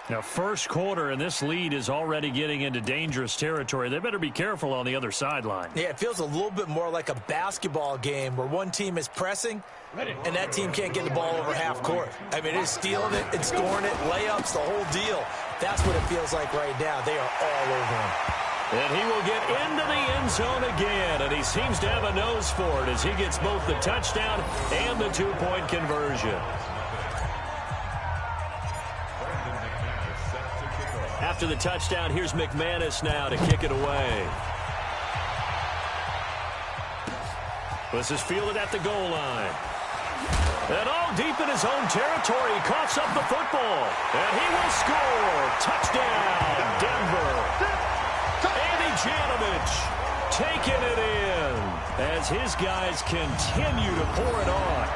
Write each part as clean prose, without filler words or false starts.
Now, first quarter, and this lead is already getting into dangerous territory. They better be careful on the other sideline. Yeah, it feels a little bit more like a basketball game where one team is pressing, and that team can't get the ball over half court. I mean, it's stealing it and scoring it, layups, the whole deal. That's what it feels like right now. They are all over him. And he will get into the end zone again, and he seems to have a nose for it as he gets both the touchdown and the two-point conversion. After the touchdown, here's McManus now to kick it away. This is fielded at the goal line. And all deep in his own territory, he coughs up the football. And he will score. Touchdown, Denver. Andy Janovich taking it in as his guys continue to pour it on.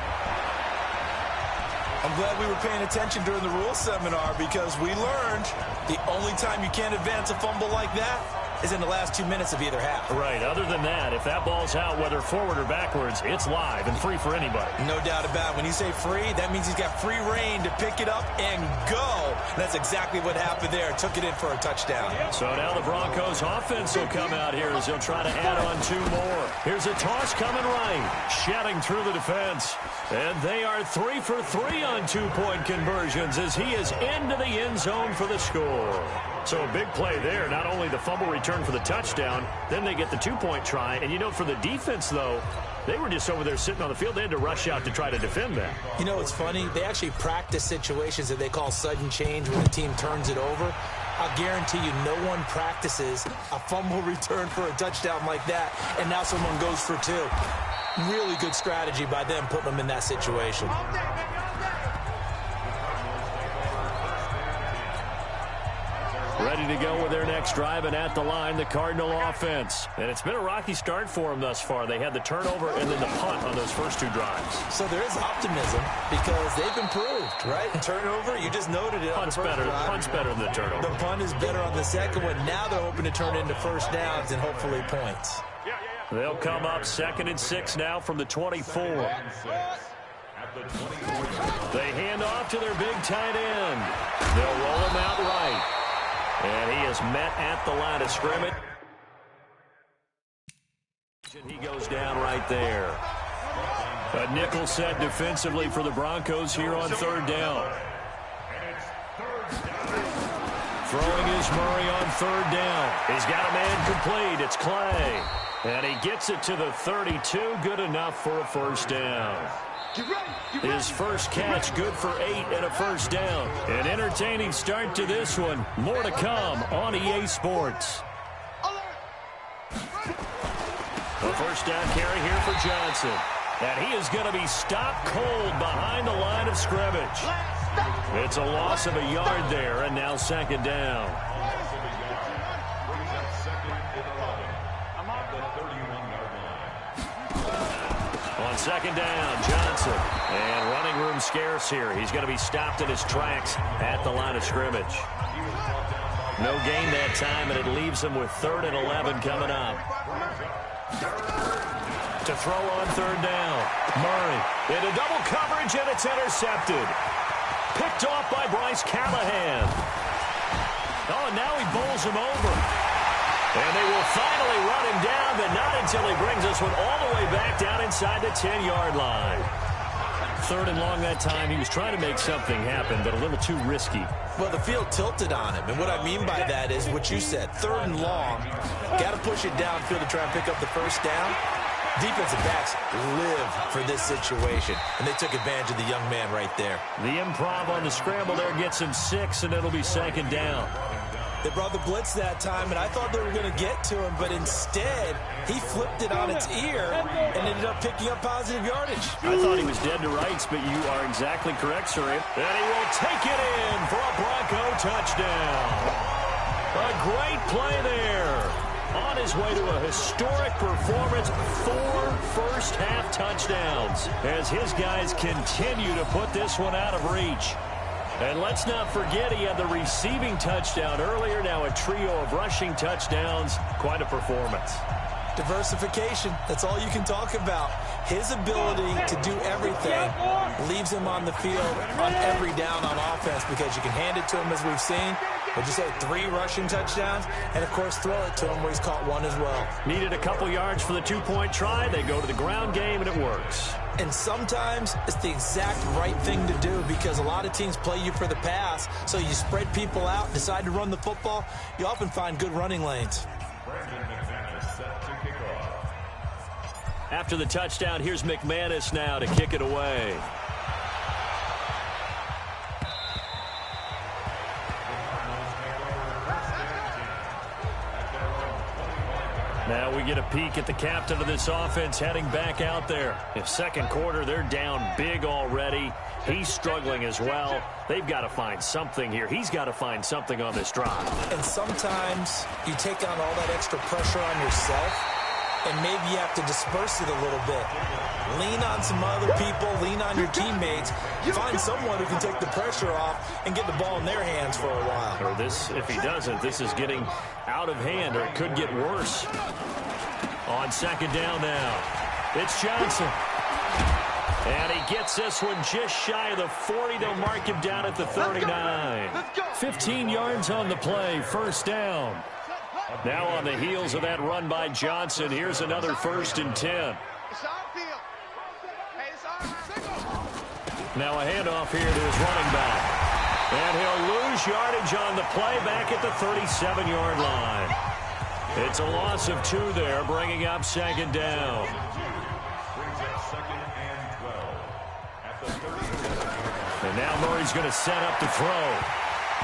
I'm glad we were paying attention during the rules seminar because we learned the only time you can't advance a fumble like that is in the last 2 minutes of either half. Right. Other than that, if that ball's out, whether forward or backwards, it's live and free for anybody. No doubt about it. When you say free, that means he's got free reign to pick it up and go. And that's exactly what happened there. Took it in for a touchdown. So now the Broncos offense will come out here as they'll try to add on 2 more. Here's a toss coming right. Shouting through the defense. And they are 3 for 3 on two-point conversions as he is into the end zone for the score. So a big play there. Not only the fumble return for the touchdown, then they get the two-point try. And, you know, for the defense, though, they were just over there sitting on the field. They had to rush out to try to defend that. You know, it's funny. They actually practice situations that they call sudden change when the team turns it over. I'll guarantee you no one practices a fumble return for a touchdown like that, and now someone goes for 2. Really good strategy by them putting them in that situation. Ready to go with their next drive, and at the line, the Cardinal offense. And it's been a rocky start for them thus far. They had the turnover and then the punt on those first 2 drives. So there is optimism because they've improved, right? Turnover, you just noted it. Punt's better than the turnover. The punt is better on the second one. Now they're hoping to turn into first downs and hopefully points. They'll come up 2nd and 6 now from the 24. They hand off to their big tight end. They'll roll him out right. And he is met at the line of scrimmage. He goes down right there. A nickel set defensively for the Broncos here on 3rd down. Throwing is Murray on 3rd down. He's got a man complete. It's Clay. And he gets it to the 32. Good enough for a first down. His first catch, good for 8 and a first down. An entertaining start to this one. More to come on EA Sports. The first down carry here for Johnson. And he is going to be stopped cold behind the line of scrimmage. It's a loss of a yard there, and now 2nd down. On 2nd down, Johnson. And running room scarce here. He's going to be stopped in his tracks at the line of scrimmage. No gain that time, and it leaves him with 3rd and 11 coming up. To throw on 3rd down. Murray into double coverage, and it's intercepted. Picked off by Bryce Callahan. Oh, and now he bowls him over. And they will finally run him down, but not until he brings this one all the way back down inside the 10-yard line. 3rd and long that time. He was trying to make something happen, but a little too risky. Well, the field tilted on him, and what I mean by that is what you said. 3rd and long, got to push it downfield to try and pick up the first down. Defensive backs live for this situation, and they took advantage of the young man right there. The improv on the scramble there gets him 6, and it'll be 2nd down. They brought the blitz that time, and I thought they were going to get to him, but instead, he flipped it on its ear and ended up picking up positive yardage. I thought he was dead to rights, but you are exactly correct, sir. And he will take it in for a Bronco touchdown. A great play there. On his way to a historic performance, 4 first-half touchdowns as his guys continue to put this one out of reach. And let's not forget he had the receiving touchdown earlier. Now a trio of rushing touchdowns. Quite a performance. Diversification, that's all you can talk about. His ability to do everything leaves him on the field on every down on offense because you can hand it to him as we've seen. But just had 3 rushing touchdowns and, of course, throw it to him where he's caught 1 as well. Needed a couple yards for the 2-point try. They go to the ground game, and it works. And sometimes it's the exact right thing to do because a lot of teams play you for the pass. So you spread people out, decide to run the football. You often find good running lanes. After the touchdown, here's McManus now to kick it away. Now we get a peek at the captain of this offense heading back out there. In second quarter, they're down big already. He's struggling as well. They've got to find something here. He's got to find something on this drive. And sometimes you take on all that extra pressure on yourself, and maybe you have to disperse it a little bit. Lean on some other people, lean on your teammates. Find someone who can take the pressure off and get the ball in their hands for a while. Or this, if he doesn't, this is getting out of hand, or it could get worse. On second down now, it's Johnson. And he gets this one just shy of the 40. They'll mark him down at the 39. 15 yards on the play, first down. Now on the heels of that run by Johnson, here's another 1st and 10. Now a handoff here to his running back. And he'll lose yardage on the play back at the 37-yard line. It's a loss of 2 there, bringing up second down. And now Murray's going to set up to throw.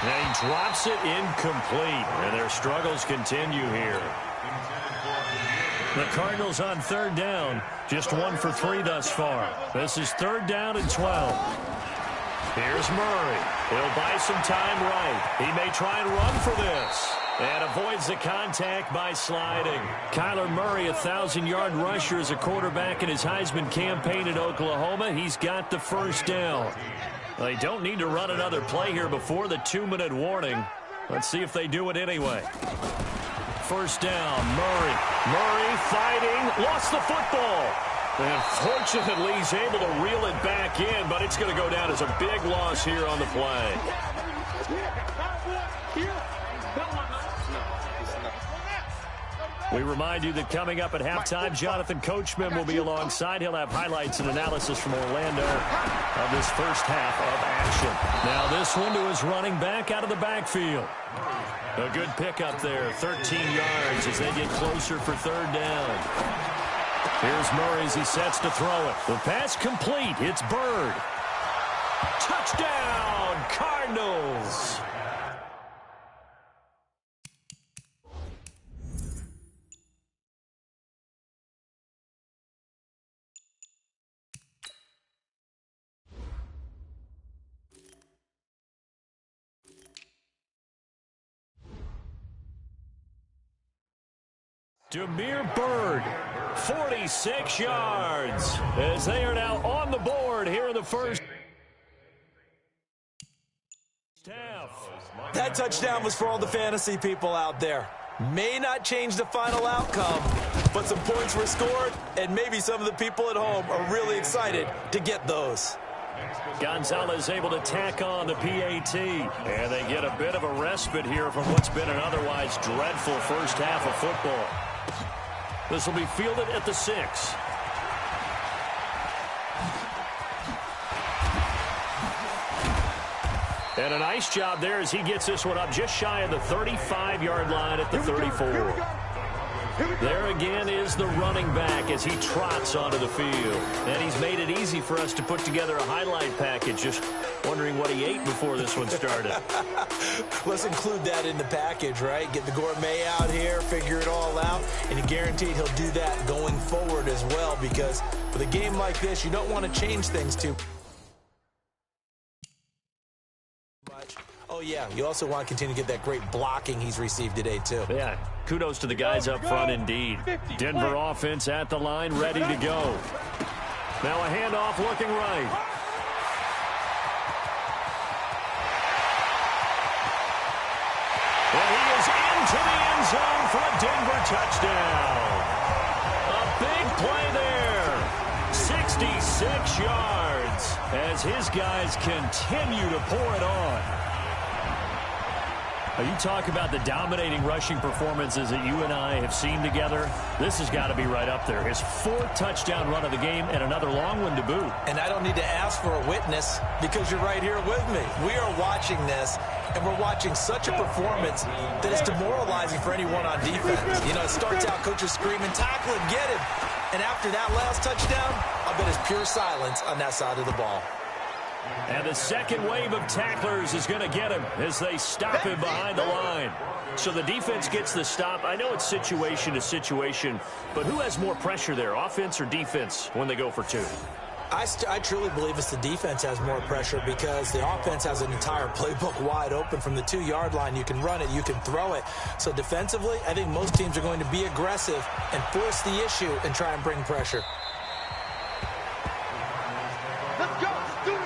And he drops it incomplete. And their struggles continue here. The Cardinals on third down. Just 1 for 3 thus far. This is 3rd down and 12. Here's Murray. He'll buy some time right. He may try and run for this. And avoids the contact by sliding. Kyler Murray, a 1,000-yard rusher as a quarterback in his Heisman campaign at Oklahoma. He's got the first down. They don't need to run another play here before the 2-minute warning. Let's see if they do it anyway. First down, Murray. Murray fighting, lost the football. And fortunately, he's able to reel it back in, but it's going to go down as a big loss here on the play. We remind you that coming up at halftime, Jonathan Coachman will be alongside. He'll have highlights and analysis from Orlando of this first half of action. Now this one to his running back out of the backfield. A good pickup there, 13 yards as they get closer for 3rd down. Here's Murray as he sets to throw it. The pass complete. It's Bird. Touchdown, Cardinals. Damiere Byrd, 46 yards, as they are now on the board here in the first half. That touchdown was for all the fantasy people out there. May not change the final outcome, but some points were scored, and maybe some of the people at home are really excited to get those. Gonzalez able to tack on the PAT, and they get a bit of a respite here from what's been an otherwise dreadful first half of football. This will be fielded at the 6. And a nice job there as he gets this one up just shy of the 35-yard line at the 34. There again is the running back as he trots onto the field. And he's made it easy for us to put together a highlight package. Just wondering what he ate before this one started. Let's include that in the package, right? Get the gourmet out here, figure it all out, and guaranteed he'll do that going forward as well, because with a game like this, you don't want to change things too much. Oh, yeah, you also want to continue to get that great blocking he's received today, too. Yeah, kudos to the guys up front indeed. Denver offense at the line, ready to go. Now a handoff looking right. And he is into the end zone for a Denver touchdown. 66 yards as his guys continue to pour it on. You talk about the dominating rushing performances that you and I have seen together. This has got to be right up there. His 4th touchdown run of the game and another long one to boot. And I don't need to ask for a witness because you're right here with me. We are watching this, and we're watching such a performance that is demoralizing for anyone on defense. You know, it starts out coaches screaming, tackle him, get him. And after that last touchdown, I bet it's pure silence on that side of the ball. And the second wave of tacklers is going to get him as they stop him behind the line. So the defense gets the stop. I know it's situation to situation, but who has more pressure there, offense or defense, when they go for 2? I truly believe it's the defense has more pressure because the offense has an entire playbook wide open from the 2-yard line. You can run it, you can throw it. So defensively, I think most teams are going to be aggressive and force the issue and try and bring pressure. Let's go. Do it.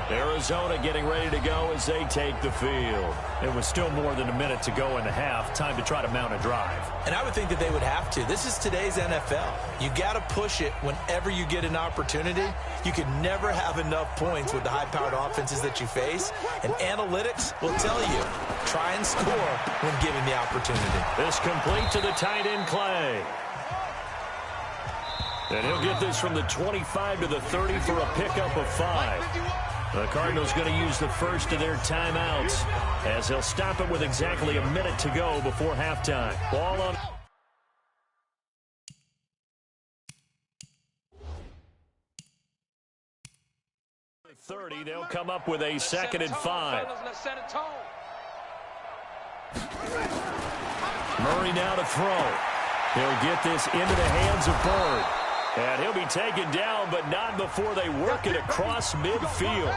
Arizona getting ready to go as they take the field. It was still more than a minute to go in the half. Time to try to mount a drive. And I would think that they would have to. This is today's NFL. You got to push it whenever you get an opportunity. You can never have enough points with the high-powered offenses that you face. And analytics will tell you, try and score when given the opportunity. This complete to the tight end, Clay. And he'll get this from the 25 to the 30 for a pickup of 5. The Cardinals going to use the first of their timeouts as they'll stop it with exactly a minute to go before halftime. Ball on 30. They'll come up with a 2nd and 5. Murray now to throw. He'll get this into the hands of Bird. And he'll be taken down, but not before they work it across midfield.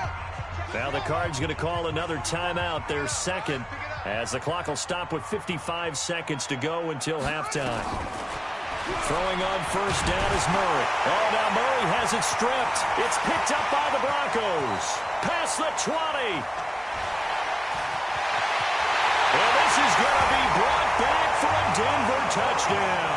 Now the Cards going to call another timeout, their 2nd, as the clock will stop with 55 seconds to go until halftime. Throwing on first down is Murray. Oh, now Murray has it stripped. It's picked up by the Broncos. Past the 20. And this is going to be brought back for a Denver touchdown.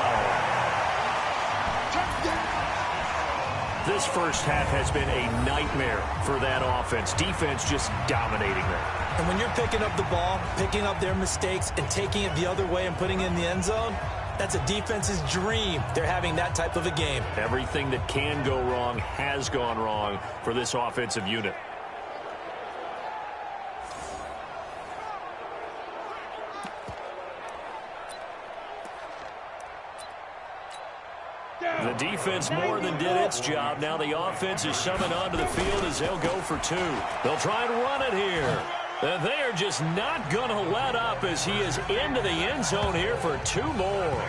This first half has been a nightmare for that offense. Defense just dominating them. And when you're picking up the ball, picking up their mistakes, and taking it the other way and putting it in the end zone, that's a defense's dream. They're having that type of a game. Everything that can go wrong has gone wrong for this offensive unit. The defense more than did its job. Now the offense is summoned onto the field as they'll go for 2. They'll try and run it here. And they are just not going to let up as he is into the end zone here for 2 more.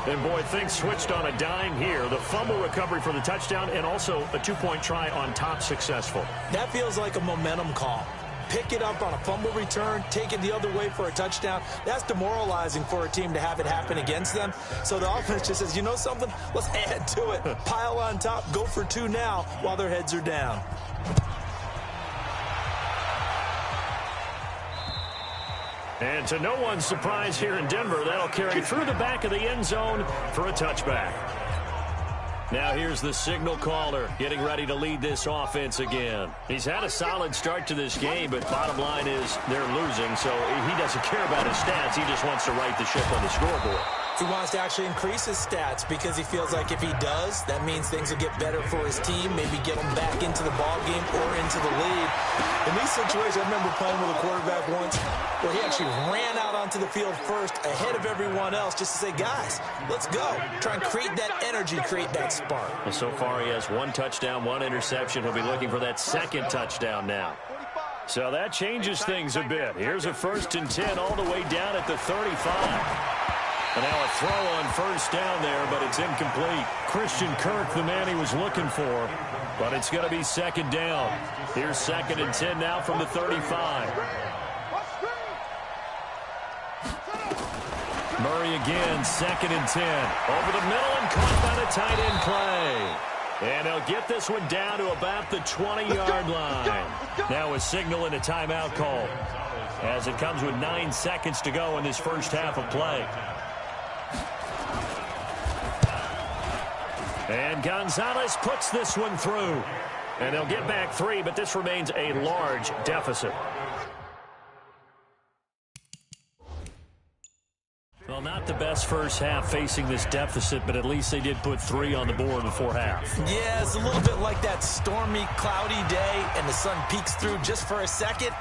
And, boy, things switched on a dime here. The fumble recovery for the touchdown and also a 2-point try on top successful. That feels like a momentum call. Pick it up on a fumble return, take it the other way for a touchdown. That's demoralizing for a team to have it happen against them. So the offense just says, you know something? Let's add to it. Pile on top, go for 2 now while their heads are down. And to no one's surprise here in Denver, that'll carry through the back of the end zone for a touchback. Now here's the signal caller getting ready to lead this offense again. He's had a solid start to this game, but bottom line is they're losing, so he doesn't care about his stats. He just wants to right the ship on the scoreboard. He wants to actually increase his stats because he feels like if he does, that means things will get better for his team, maybe get him back into the ball game or into the lead. In these situations, I remember playing with a quarterback once where he actually ran out onto the field first ahead of everyone else just to say, guys, let's go. Try and create that energy, create that spark. Well, so far he has 1 touchdown, 1 interception. He'll be looking for that 2nd touchdown now. So that changes things a bit. Here's a 1st and 10 all the way down at the 35. And now a throw on first down there, but it's incomplete. Christian Kirk, the man he was looking for, but it's going to be 2nd down. Here's 2nd and 10 now from the 35. Murray again, 2nd and 10. Over the middle and caught by the tight end Clay. And they'll get this one down to about the 20-yard line. Now a signal and a timeout call as it comes with 9 seconds to go in this first half of play. And Gonzalez puts this one through. And they'll get back 3, but this remains a large deficit. Well, not the best first half facing this deficit, but at least they did put 3 on the board before half. Yeah, it's a little bit like that stormy, cloudy day, and the sun peeks through just for a second.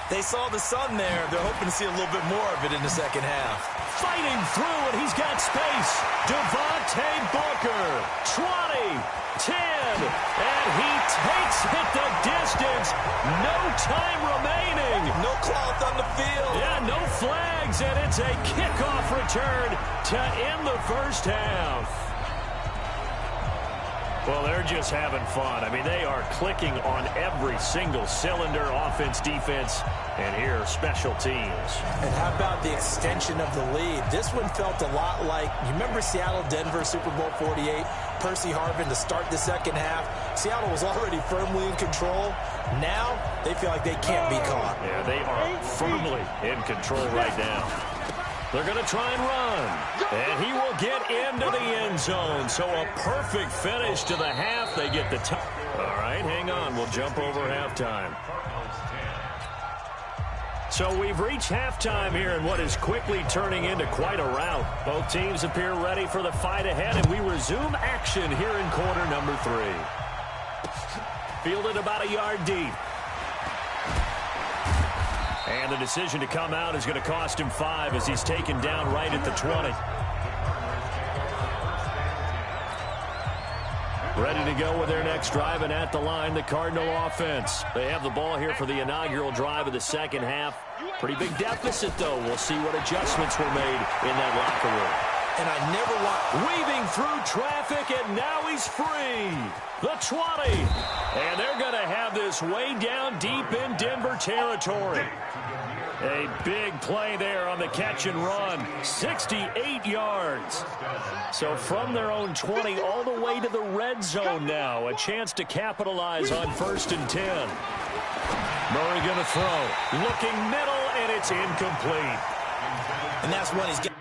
They saw the sun there. They're hoping to see a little bit more of it in the second half. Fighting through, and he's got space. Devontae Booker, 20, 10, and he takes it the distance. No time remaining. No cloth on the field. Yeah, no flags, and it's a kickoff return to end the first half. Well, they're just having fun. I mean, they are clicking on every single cylinder, offense, defense, and here, special teams. And how about the extension of the lead? This one felt a lot like, you remember Seattle-Denver Super Bowl 48? Percy Harvin to start the second half. Seattle was already firmly in control. Now, they feel like they can't be caught. Yeah, they are firmly in control right now. They're going to try and run. And he will get into the end zone. So a perfect finish to the half. They get the top. All right, hang on. We'll jump over halftime. So we've reached halftime here in what is quickly turning into quite a rout. Both teams appear ready for the fight ahead, and we resume action here in quarter number 3. Fielded about a yard deep. And the decision to come out is going to cost him 5 as he's taken down right at the 20. Ready to go with their next drive, and at the line, the Cardinal offense. They have the ball here for the inaugural drive of the second half. Pretty big deficit, though. We'll see what adjustments were made in that locker room. And I never want... Weaving through traffic, and now he's free. The 20. And they're going to have this way down deep in Denver territory. A big play there on the catch and run. 68 yards. So from their own 20 all the way to the red zone now. A chance to capitalize on 1st and 10. Murray going to throw. Looking middle, and it's incomplete. And that's when he's getting...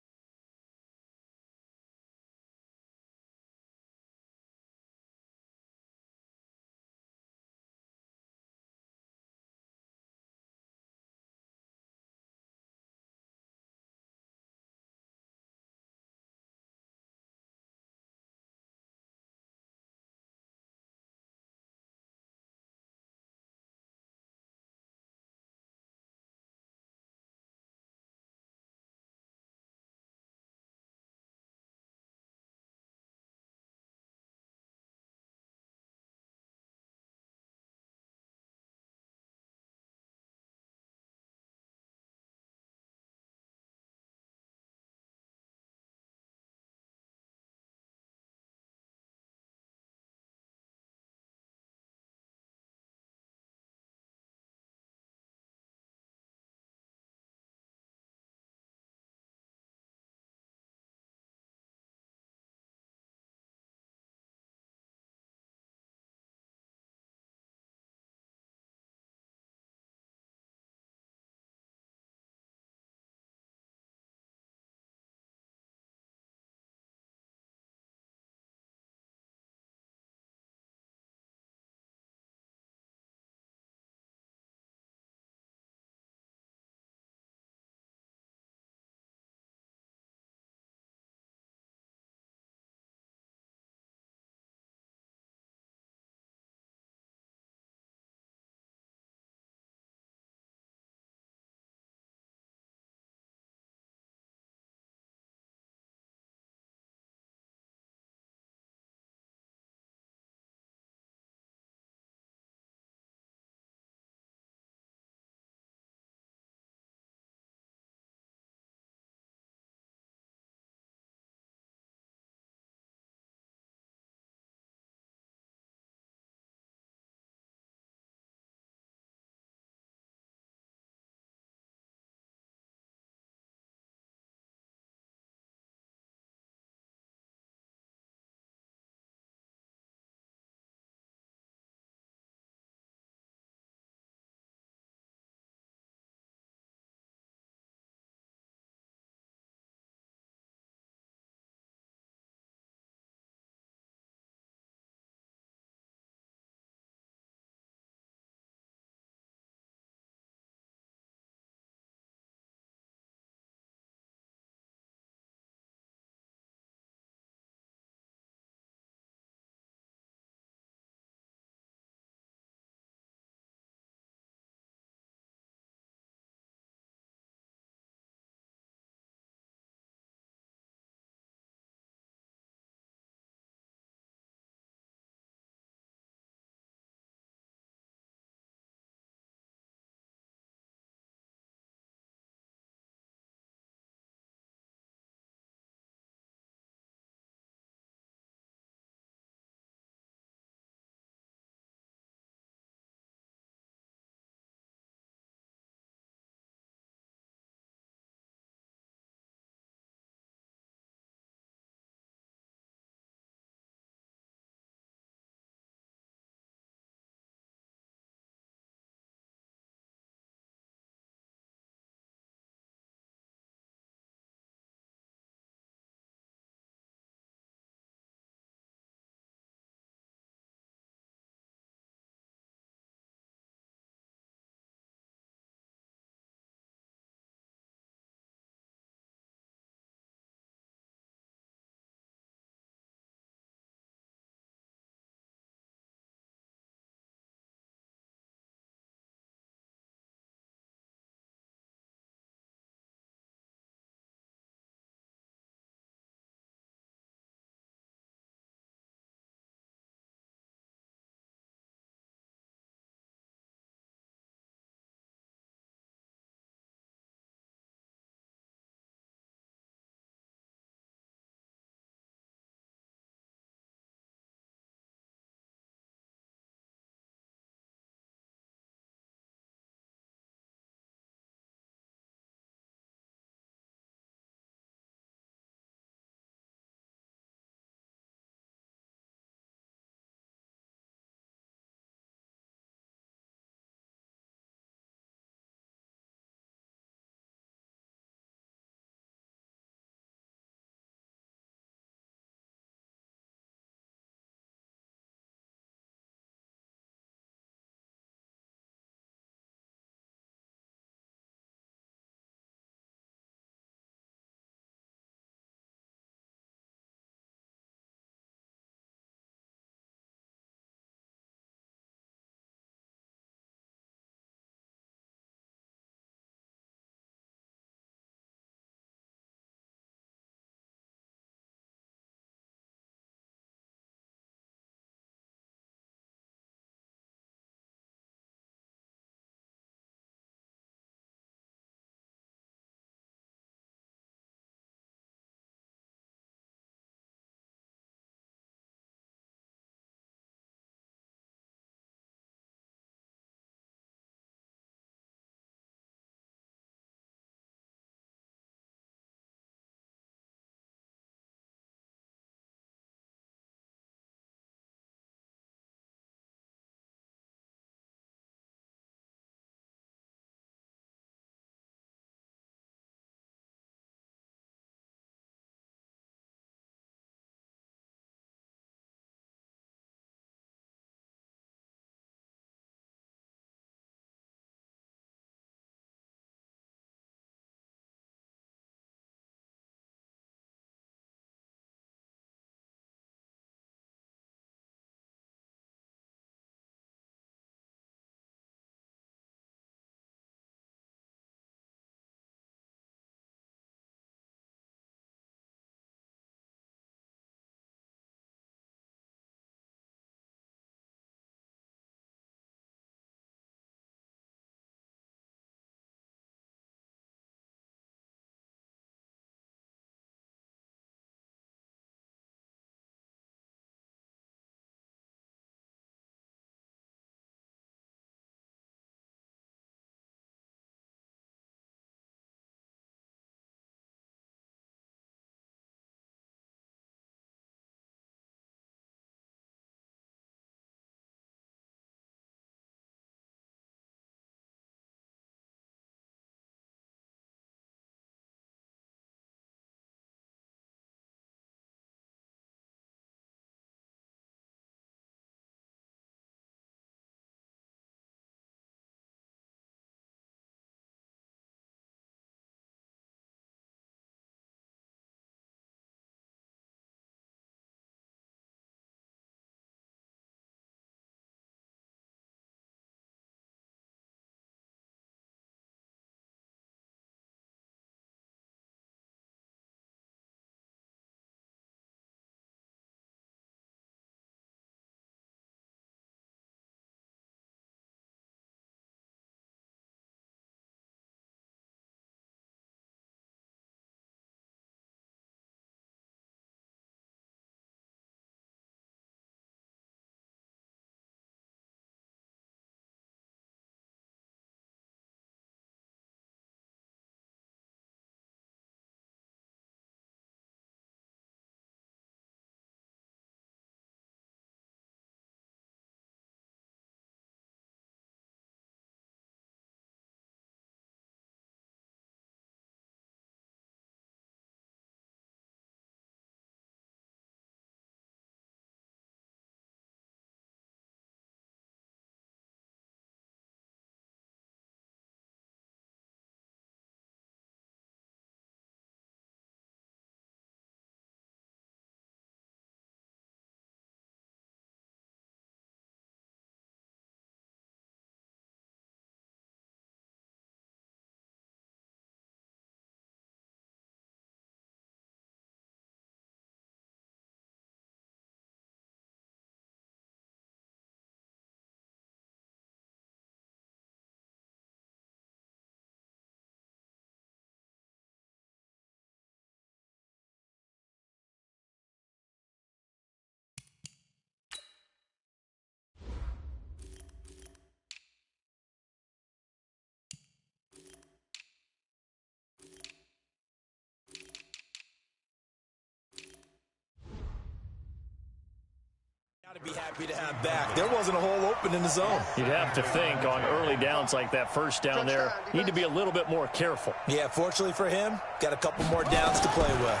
Be happy to have back. There wasn't a hole open in the zone. You'd have to think on early downs like that first down there, need to be a little bit more careful. Yeah, fortunately for him, got a couple more downs to play with.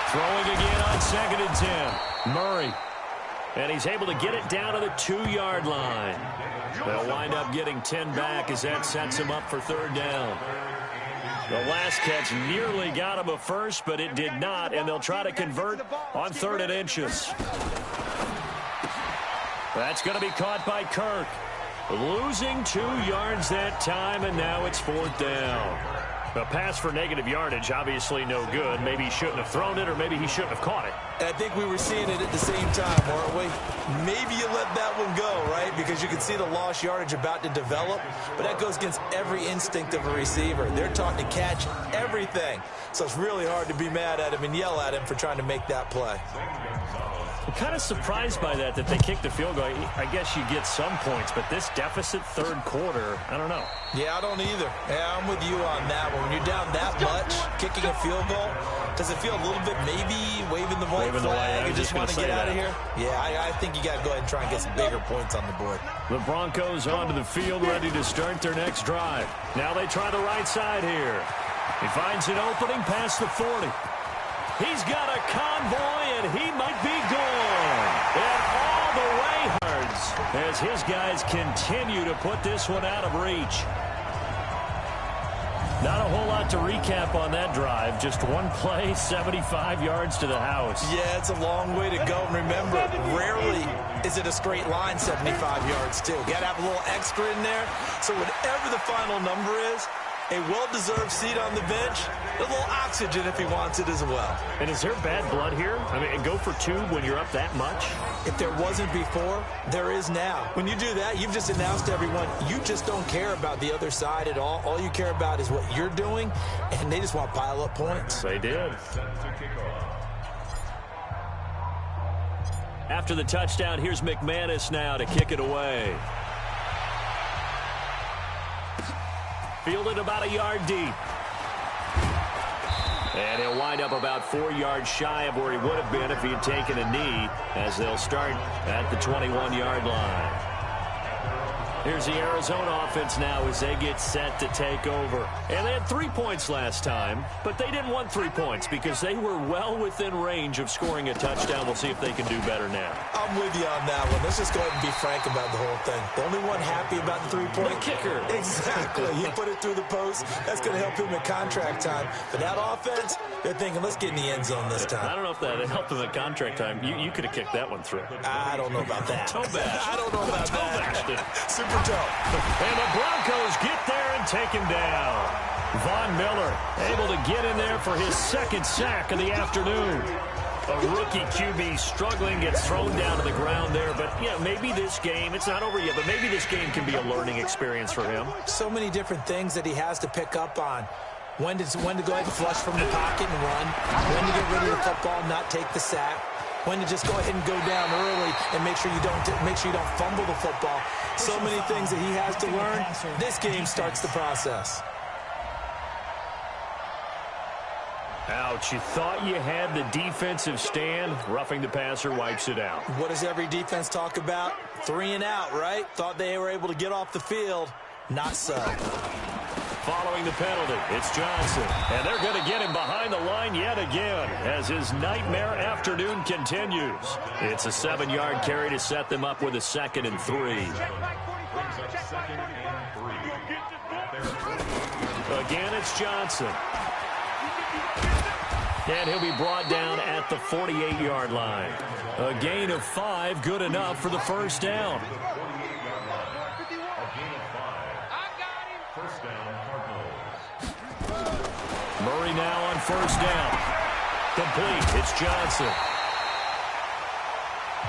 Throwing again on 2nd and 10. Murray. And he's able to get it down to the 2-yard line. They'll wind up getting 10 back as that sets him up for 3rd down. The last catch nearly got him a first, but it did not, and they'll try to convert on 3rd and inches. That's going to be caught by Kirk. Losing 2 yards that time, and now it's 4th down. A pass for negative yardage, obviously no good. Maybe he shouldn't have thrown it, or maybe he shouldn't have caught it. And I think we were seeing it at the same time, weren't we? Maybe you let that one go, right? Because you can see the lost yardage about to develop. But that goes against every instinct of a receiver. They're taught to catch everything. So it's really hard to be mad at him and yell at him for trying to make that play. I'm kind of surprised by that they kicked a field goal. I guess you get some points, but this deficit 3rd quarter, I don't know. Yeah, I don't either. Yeah, I'm with you on that one. When you're down that much, kicking a field goal, does it feel a little bit maybe waving the white flag and just want to get out of here? Yeah, I think you got to go ahead and try and get some bigger points on the board. The Broncos onto the field, ready to start their next drive. Now they try the right side here. He finds an opening past the 40. He's got a convoy, and he might be gone. And all the way yards as his guys continue to put this one out of reach. Not a whole lot to recap on that drive. Just one play, 75 yards to the house. Yeah, it's a long way to go. And remember, rarely is it a straight line, 75 yards, too. Got to have a little extra in there. So whatever the final number is, a well-deserved seat on the bench, a little oxygen if he wants it as well. And is there bad blood here? I mean, go for 2 when you're up that much? If there wasn't before, there is now. When you do that, you've just announced to everyone, you just don't care about the other side at all. All you care about is what you're doing, and they just want to pile up points. They did. After the touchdown, here's McManus now to kick it away. Fielded about a yard deep. And he'll wind up about 4 yards shy of where he would have been if he had taken a knee, as they'll start at the 21-yard line. Here's the Arizona offense now as they get set to take over. And they had 3 points last time, but they didn't want 3 points because they were well within range of scoring a touchdown. We'll see if they can do better now. I'm with you on that one. Let's just go ahead and be frank about the whole thing. The only one happy about the 3-point kicker. Exactly. He put it through the post. That's going to help him at contract time. But that offense, they're thinking, let's get in the end zone this time. I don't know if that helped him at contract time. You could have kicked that one through. I don't know about that. Toe bash. I don't know about that. Super toe. And the Broncos get there and take him down. Von Miller able to get in there for his 2nd sack of the afternoon. A rookie QB struggling, gets thrown down to the ground there. But, yeah, maybe this game, it's not over yet, but maybe this game can be a learning experience for him. So many different things that he has to pick up on. When to go ahead and flush from the pocket and run. When to get rid of the football, not take the sack. When to just go ahead and go down early and make sure you don't fumble the football. So many things that he has to learn. This game starts the process. Ouch, you thought you had the defensive stand. Roughing the passer wipes it out. What does every defense talk about? 3 and out, right? Thought they were able to get off the field. Not so. Following the penalty, it's Johnson. And they're going to get him behind the line yet again as his nightmare afternoon continues. It's a 7-yard carry to set them up with a 2nd and 3. Again, it's Johnson. And he'll be brought down at the 48-yard line. A gain of 5, good enough for the 1st down. Murray now on 1st down. Complete. It's Johnson.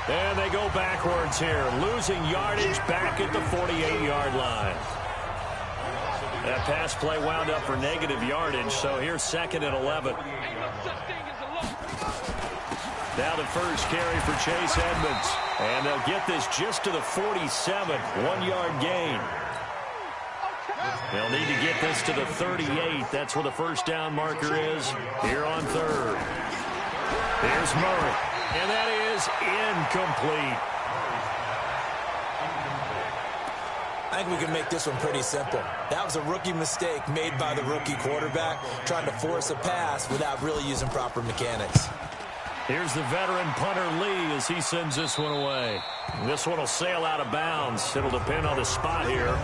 And they go backwards here, losing yardage back at the 48-yard line. That pass play wound up for negative yardage, so here's 2nd and 11. Now the first carry for Chase Edmonds. And they'll get this just to the 47, 1-yard gain. They'll need to get this to the 38. That's where the 1st down marker is here on 3rd. Here's Murray. And that is incomplete. I think we can make this one pretty simple. That was a rookie mistake made by the rookie quarterback, trying to force a pass without really using proper mechanics. Here's the veteran punter Lee as he sends this one away. This one will sail out of bounds. It'll depend on the spot here.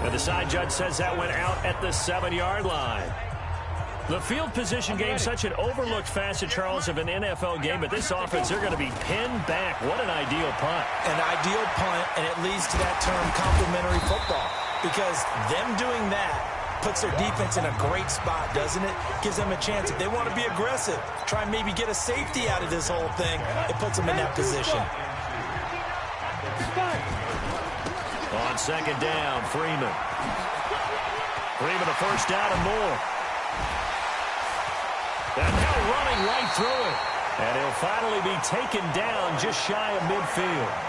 And the side judge says that went out at the 7-yard line. The field position game, such an overlooked facet, Charles, of an NFL game. But this offense, they're going to be pinned back. What an ideal punt. An ideal punt, and it leads to that term complementary football. Because them doing that puts their defense in a great spot, doesn't it? Gives them a chance. If they want to be aggressive, try and maybe get a safety out of this whole thing, it puts them in that position. On second down, Freeman. Freeman a first down and more. And now running right through it. And he'll finally be taken down just shy of midfield.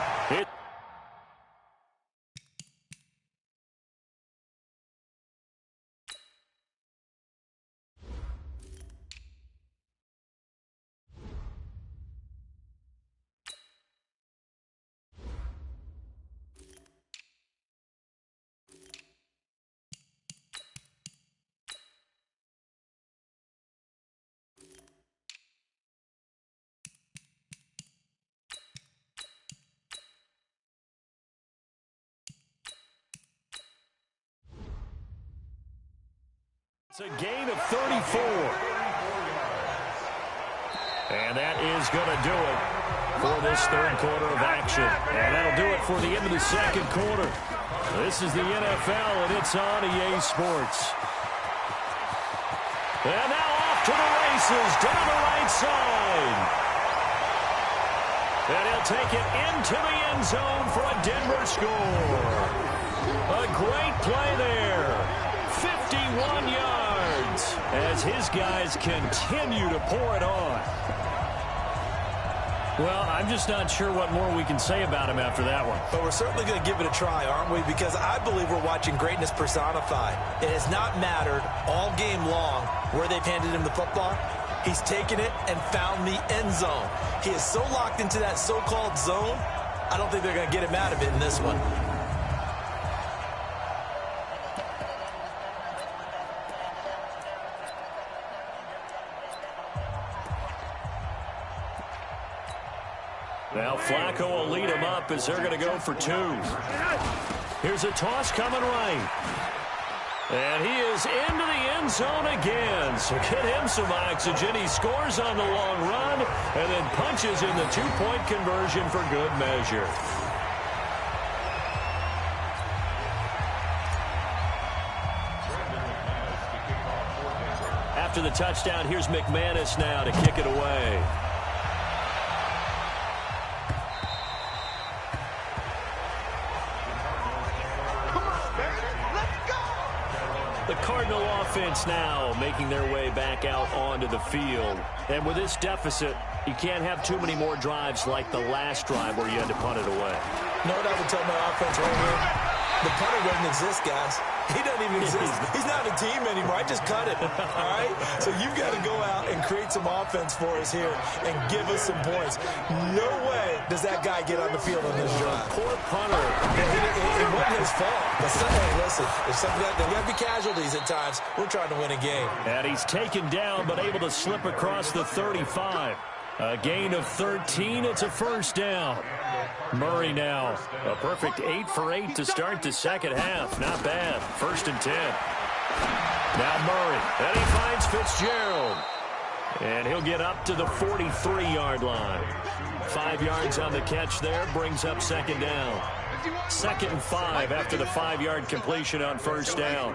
It's a gain of 34. And that is going to do it for this third quarter of action. And that'll do it for the end of the second quarter. This is the NFL, and it's on EA Sports. And now off to the races down the right side. And he'll take it into the end zone for a Denver score. A great play there. 51 yards as his guys continue to pour it on. Well, I'm just not sure what more we can say about him after that one. But we're certainly going to give it a try, aren't we? Because I believe we're watching greatness personified. It has not mattered all game long where they've handed him the football. He's taken it and found the end zone. He is so locked into that so-called zone, I don't think they're going to get him out of it in this one. Now Flacco will lead him up as they're going to go for two. Here's a toss coming right. And he is into the end zone again. So get him some oxygen. He scores on the long run and then punches in the two-point conversion for good measure. After the touchdown, here's McManus now to kick it away. The Cardinal offense now making their way back out onto the field. And with this deficit, you can't have too many more drives like the last drive where you had to punt it away. You know what I would tell my offense right here? The punter doesn't exist, guys. He doesn't even exist. He's not a team anymore. I just cut him. All right? So you've got to go out and create some offense for us here and give us some points. No way does that guy get on the field on this drive. Poor punter. It wasn't his fault. But hey, listen, if something like that, there got to be casualties at times. We're trying to win a game. And he's taken down but able to slip across the 35. A gain of 13. It's a first down. Murray now. A perfect 8 for 8 to start the second half. Not bad. First and 10. Now Murray. And he finds Fitzgerald. And he'll get up to the 43-yard line. 5 yards on the catch there. Brings up second down. Second and 5 after the 5-yard completion on first down.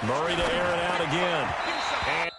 Murray to air it out again. And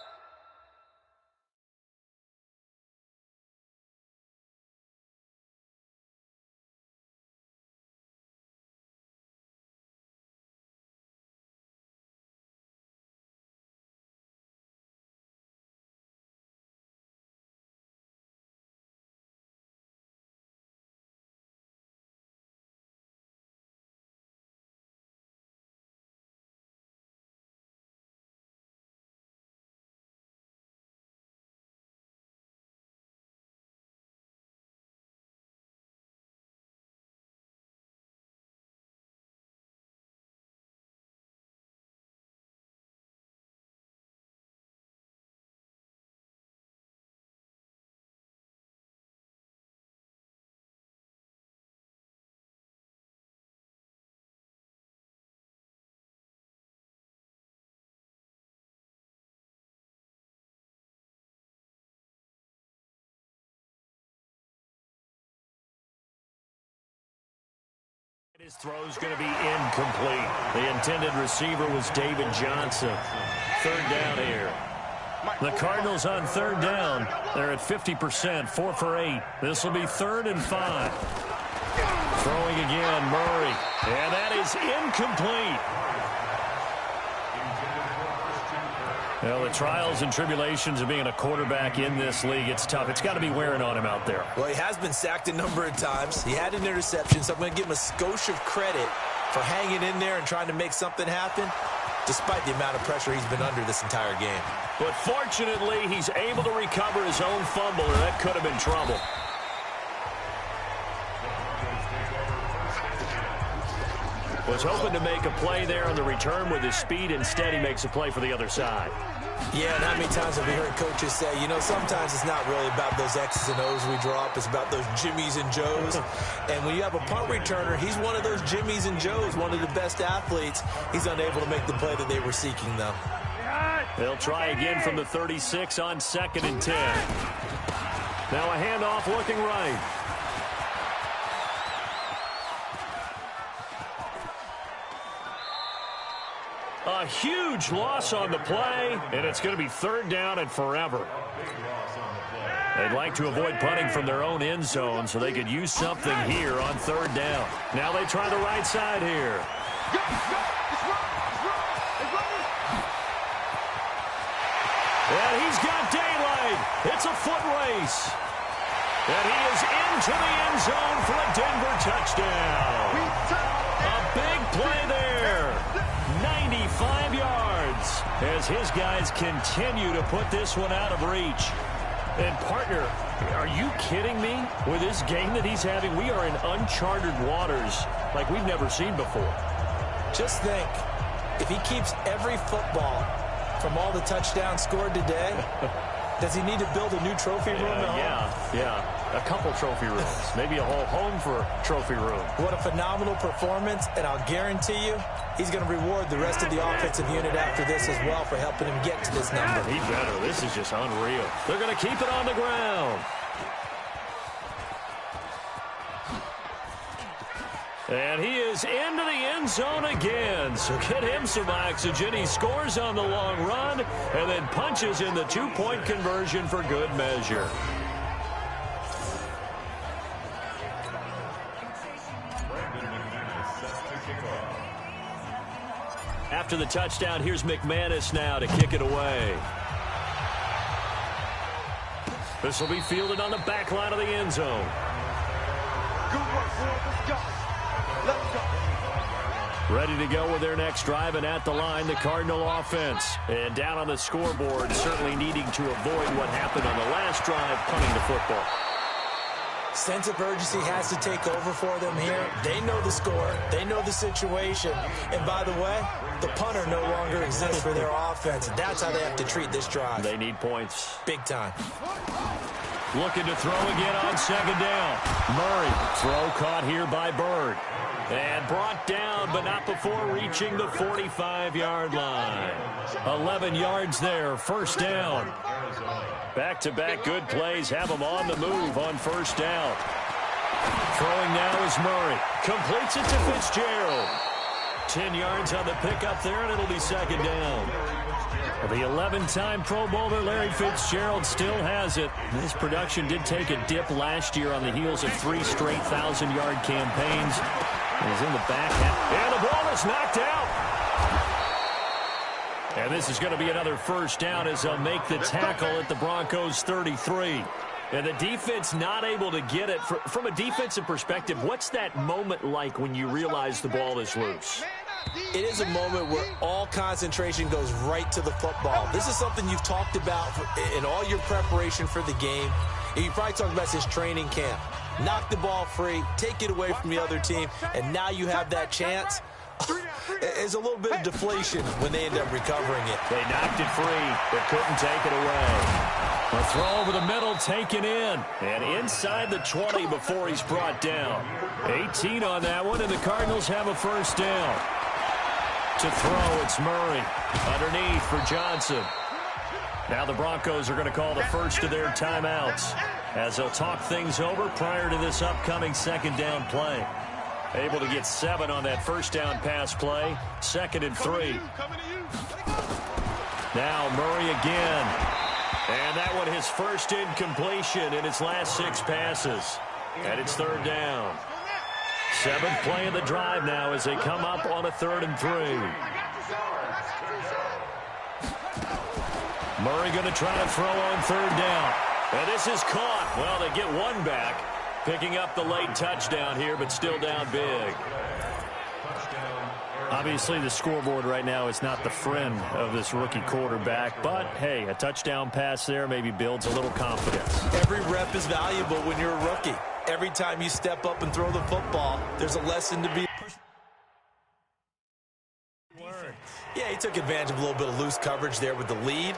His throw's going to be incomplete. The intended receiver was David Johnson. Third down here. The Cardinals on third down. They're at 50%, 4 for 8. This will be 3rd and 5. Throwing again, Murray. And that is incomplete. Well, the trials and tribulations of being a quarterback in this league, it's tough. It's got to be wearing on him out there. Well, he has been sacked a number of times. He had an interception, so I'm going to give him a skosh of credit for hanging in there and trying to make something happen, despite the amount of pressure he's been under this entire game. But fortunately, he's able to recover his own fumble, or that could have been trouble. Was hoping to make a play there on the return with his speed. Instead, he makes a play for the other side. Yeah, and how many times have we heard coaches say, you know, sometimes it's not really about those X's and O's we draw up. It's about those Jimmies and Joes. And when you have a punt returner, he's one of those Jimmies and Joes, one of the best athletes. He's unable to make the play that they were seeking, though. They'll try again from the 36 on 2nd and 10. Now a handoff looking right. A huge loss on the play, and it's going to be 3rd down and forever. They'd like to avoid punting from their own end zone so they could use something here on 3rd down. Now they try the right side here. And he's got daylight. It's a foot race. And he is into the end zone for a Denver touchdown. A big play there. 95 yards as his guys continue to put this one out of reach. And, partner, are you kidding me? With this game that he's having, we are in uncharted waters like we've never seen before. Just think, if he keeps every football from all the touchdowns scored today, does he need to build a new trophy room at home? Yeah. A couple trophy rooms. Maybe a whole home for trophy room. What a phenomenal performance, and I'll guarantee you he's going to reward the rest of the offensive unit after this as well for helping him get to this number. He better. This is just unreal. They're going to keep it on the ground. And he is into the end zone again. So get him some oxygen. He scores on the long run and then punches in the 2-point conversion for good measure. After the touchdown, here's McManus now to kick it away. This will be fielded on the back line of the end zone. Good work, boys. Let's go. Let's go. Ready to go with their next drive, and at the line, the Cardinal offense. And down on the scoreboard, certainly needing to avoid what happened on the last drive, punting the football. Sense of urgency has to take over for them here. They know the score. They know the situation. And by the way, the punter no longer exists for their offense. That's how they have to treat this drive. They need points. Big time. Looking to throw again on 2nd down. Murray, throw caught here by Bird. And brought down, but not before reaching the 45-yard line. 11 yards there, 1st down. Back-to-back good plays have him on the move on 1st down. Throwing now is Murray. Completes it to Fitzgerald. 10 yards on the pickup there, and it'll be 2nd down. The 11-time Pro Bowler Larry Fitzgerald still has it. His production did take a dip last year on the heels of 3 straight 1,000-yard campaigns. He's in the back half, and the ball is knocked out. And this is going to be another 1st down as they'll make the tackle at the Broncos' 33. And the defense not able to get it. From a defensive perspective, what's that moment like when you realize the ball is loose? It is a moment where all concentration goes right to the football. This is something you've talked about in all your preparation for the game. You probably talked about since training camp. Knock the ball free, take it away from the other team, and now you have that chance. There's a little bit of deflation when they end up recovering it. They knocked it free, but couldn't take it away. A throw over the middle, taken in, and inside the 20 before he's brought down. 18 on that one, and the Cardinals have a 1st down. To throw, it's Murray. Underneath for Johnson. Now the Broncos are going to call the first of their timeouts as they'll talk things over prior to this upcoming 2nd down play. Able to get 7 on that first down pass play. 2nd and 3. Now Murray again. And that one his first incompletion in his last 6 passes. And it's 3rd down. 7th play of the drive now as they come up on a 3rd and 3. Murray going to try to throw on 3rd down. And this is caught. Well, they get 1 back. Picking up the late touchdown here, but still down big. Obviously, the scoreboard right now is not the friend of this rookie quarterback. But, hey, a touchdown pass there maybe builds a little confidence. Every rep is valuable when you're a rookie. Every time you step up and throw the football, there's a lesson to be learned. Yeah, he took advantage of a little bit of loose coverage there with the lead.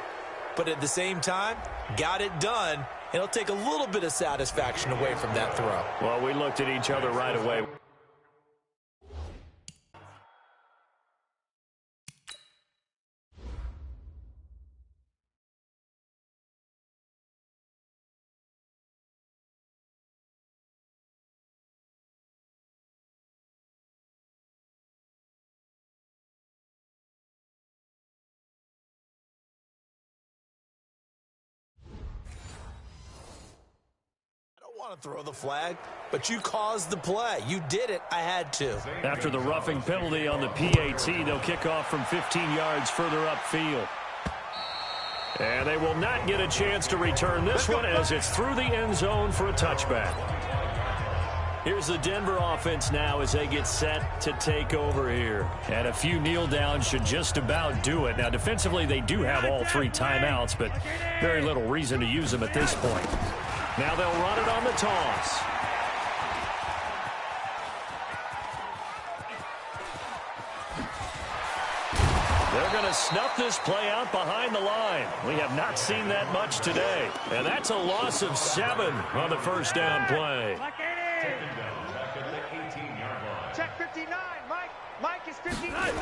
But at the same time, got it done. It'll take a little bit of satisfaction away from that throw. Well, we looked at each other right away. Want to throw the flag, but you caused the play. You did it. I had to. After the roughing penalty on the PAT, they'll kick off from 15 yards further upfield. And they will not get a chance to return this one as it's through the end zone for a touchback. Here's the Denver offense now as they get set to take over here. And a few kneel downs should just about do it. Now, defensively, they do have all 3 timeouts, but very little reason to use them at this point. Now they'll run it on the toss. They're going to snuff this play out behind the line. We have not seen that much today. And that's a loss of 7 on the first down play. Check 59, Mike. Mike is 59.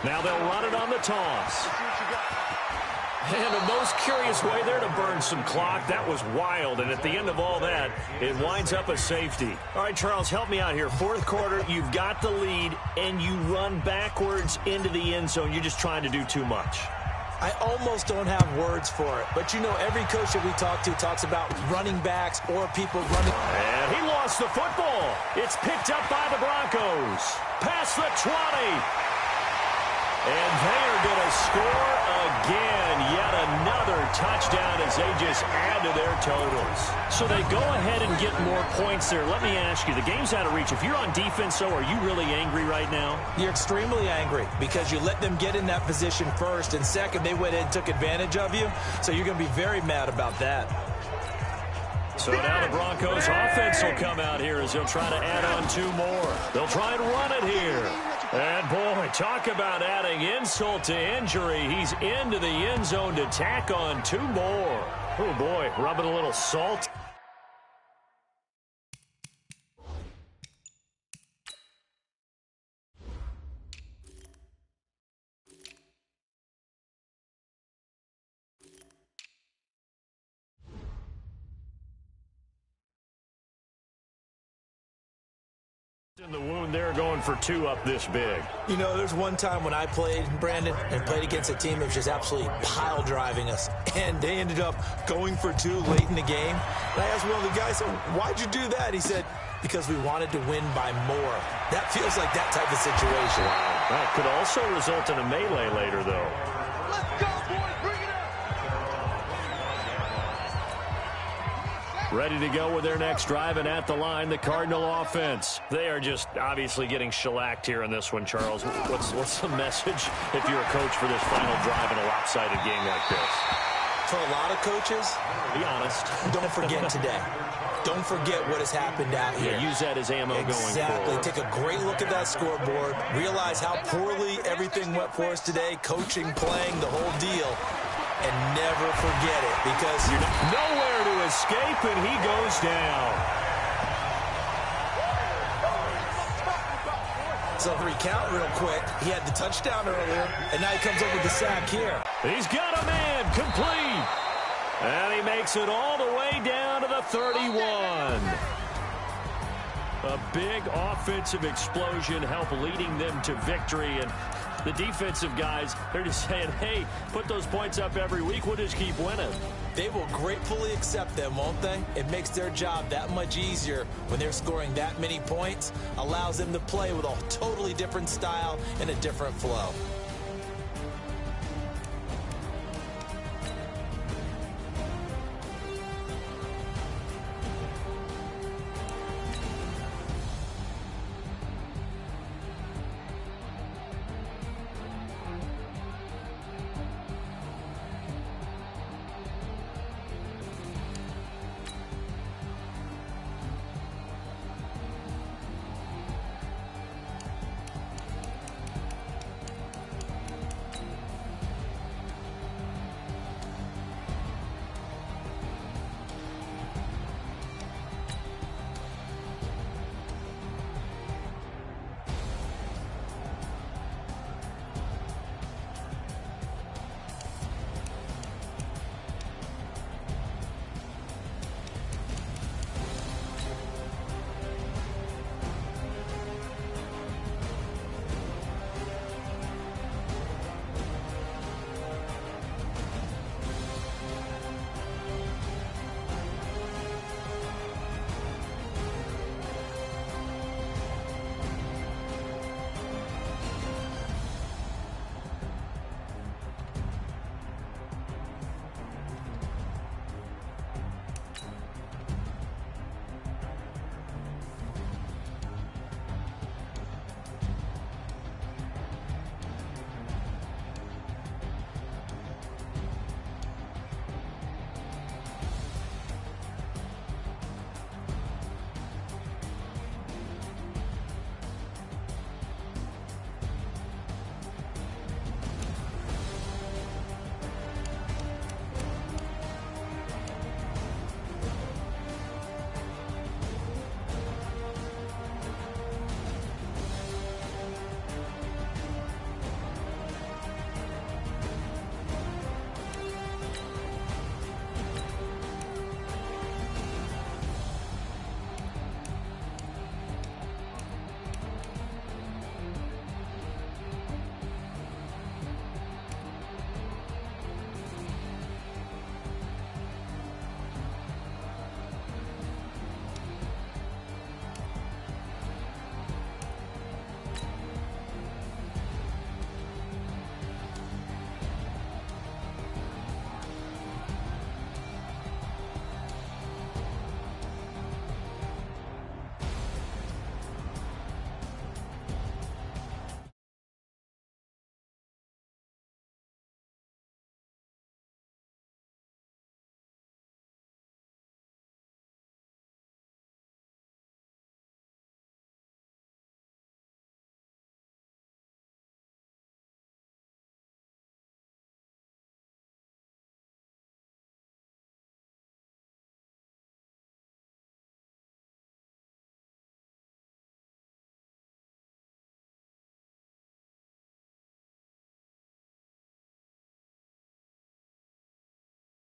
Now they'll run it on the toss. And the most curious way there to burn some clock. That was wild. And at the end of all that, it winds up a safety. All right, Charles, help me out here. 4th quarter, you've got the lead, and you run backwards into the end zone. You're just trying to do too much. I almost don't have words for it. But, you know, every coach that we talk to talks about running backs or people running. And he lost the football. It's picked up by the Broncos. Past the 20. And they are going to score again. Yet another touchdown as they just add to their totals. So they go ahead and get more points there. Let me ask you, the game's out of reach. If you're on defense, though, are you really angry right now? You're extremely angry because you let them get in that position first. And second, they went in and took advantage of you. So you're going to be very mad about that. So now the Broncos offense will come out here as they'll try to add on 2 more. They'll try and run it here. And, boy, talk about adding insult to injury. He's into the end zone to tack on 2 more. Oh, boy, rubbing a little salt. In the wound there, going for 2 up this big. You know, there's one time when I played, Brandon, and played against a team that was just absolutely pile driving us, and they ended up going for 2 late in the game. And I asked one of the guys, why'd you do that? He said, because we wanted to win by more. That feels like that type of situation. Wow. That could also result in a melee later, though. Let's go, boys. Bring it up. Ready to go with their next drive, and at the line, the Cardinal offense. They are just obviously getting shellacked here in this one, Charles. What's the message if you're a coach for this final drive in a lopsided game like this? For a lot of coaches, be honest, don't forget today. Don't forget what has happened out here. Yeah, use that as ammo going forward. Exactly. Take a great look at that scoreboard. Realize how poorly everything went for us today, coaching, playing, the whole deal. And never forget it, because you're nowhere to escape, and he goes down. So recount real quick. He had the touchdown earlier, and now he comes up with the sack here. He's got a man complete. And he makes it all the way down to the 31. A big offensive explosion helped leading them to victory. And the defensive guys, they're just saying, hey, put those points up every week. We'll just keep winning. They will gratefully accept them, won't they? It makes their job that much easier when they're scoring that many points. Allows them to play with a totally different style and a different flow.